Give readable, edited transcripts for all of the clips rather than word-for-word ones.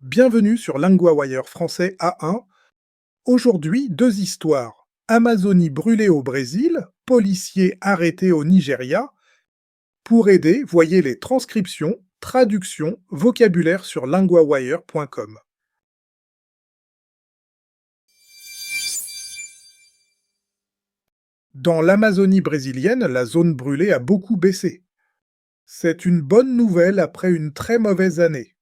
Bienvenue sur LinguaWire français A1. Aujourd'hui, deux histoires. Amazonie brûlée au Brésil, policiers arrêtés au Nigeria. Pour aider, voyez les transcriptions, traductions, vocabulaire sur linguawire.com. Dans l'Amazonie brésilienne, la zone brûlée a beaucoup baissé. C'est une bonne nouvelle après une très mauvaise année.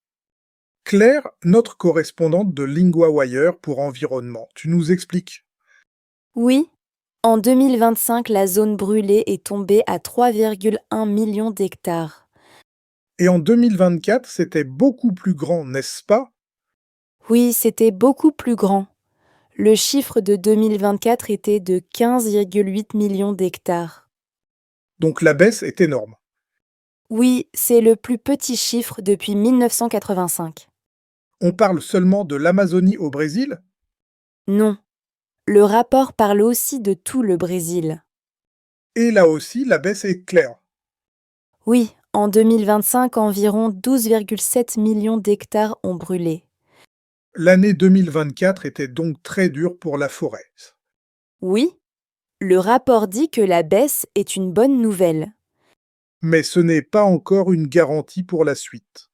Claire, notre correspondante de LinguaWire pour environnement, tu nous expliques. Oui, en 2025, la zone brûlée est tombée à 3,1 millions d'hectares. Et en 2024, c'était beaucoup plus grand, n'est-ce pas? Oui, c'était beaucoup plus grand. Le chiffre de 2024 était de 15,8 millions d'hectares. Donc la baisse est énorme. Oui, c'est le plus petit chiffre depuis 1985. On parle seulement de l'Amazonie au Brésil? Non, le rapport parle aussi de tout le Brésil. Et là aussi, la baisse est claire. Oui, en 2025, environ 12,7 millions d'hectares ont brûlé. L'année 2024 était donc très dure pour la forêt. Oui, le rapport dit que la baisse est une bonne nouvelle. Mais ce n'est pas encore une garantie pour la suite.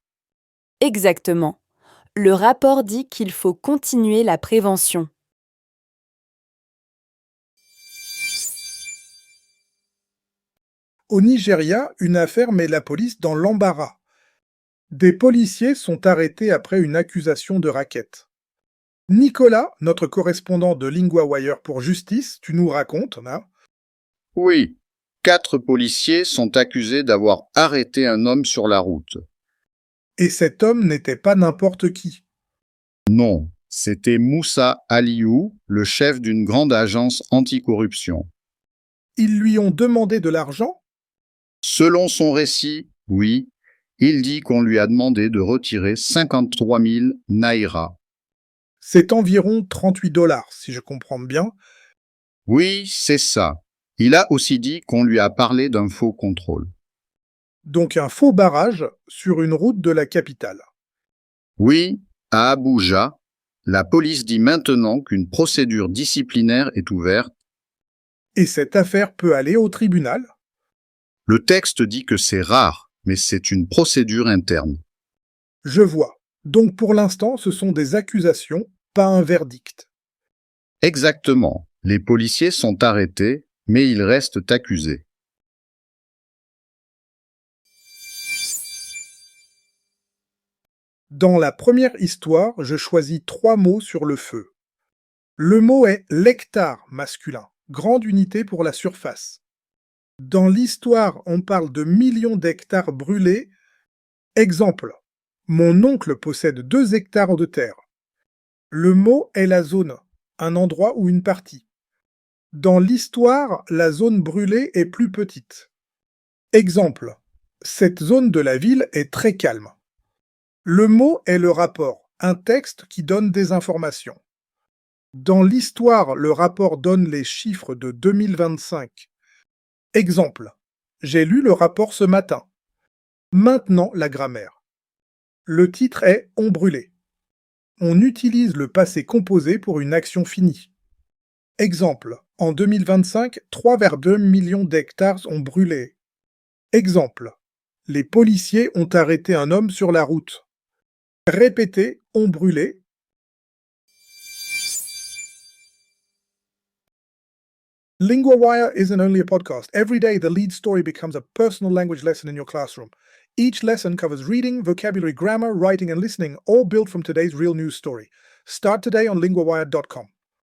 Exactement. Le rapport dit qu'il faut continuer la prévention. Au Nigeria, une affaire met la police dans l'embarras. Des policiers sont arrêtés après une accusation de racket. Nicolas, notre correspondant de LinguaWire pour Justice, tu nous racontes, là? Oui, 4 policiers sont accusés d'avoir arrêté un homme sur la route. Et cet homme n'était pas n'importe qui. Non, c'était Moussa Aliou, le chef d'une grande agence anticorruption. Ils lui ont demandé de l'argent? Selon son récit, oui, il dit qu'on lui a demandé de retirer 53 000 naira. C'est environ 38 $, si je comprends bien. Oui, c'est ça. Il a aussi dit qu'on lui a parlé d'un faux contrôle. Donc un faux barrage sur une route de la capitale. Oui, à Abuja, la police dit maintenant qu'une procédure disciplinaire est ouverte. Et cette affaire peut aller au tribunal? Le texte dit que c'est rare, mais c'est une procédure interne. Je vois. Donc pour l'instant, ce sont des accusations, pas un verdict. Exactement. Les policiers sont arrêtés, mais ils restent accusés. Dans la première histoire, je choisis 3 mots sur le feu. Le mot est l'hectare masculin, grande unité pour la surface. Dans l'histoire, on parle de millions d'hectares brûlés. Exemple, mon oncle possède 2 hectares de terre. Le mot est la zone, un endroit ou une partie. Dans l'histoire, la zone brûlée est plus petite. Exemple, cette zone de la ville est très calme. Le mot est le rapport, un texte qui donne des informations. Dans l'histoire, le rapport donne les chiffres de 2025. Exemple, j'ai lu le rapport ce matin. Maintenant, la grammaire. Le titre est On brûlé. On utilise le passé composé pour une action finie. Exemple, en 2025, 3,2 millions d'hectares ont brûlé. Exemple, les policiers ont arrêté un homme sur la route. Répétez, ont brûlé. LinguaWire isn't only a podcast. Every day, the lead story becomes a personal language lesson in your classroom. Each lesson covers reading, vocabulary, grammar, writing, and listening, all built from today's real news story. Start today on linguawire.com.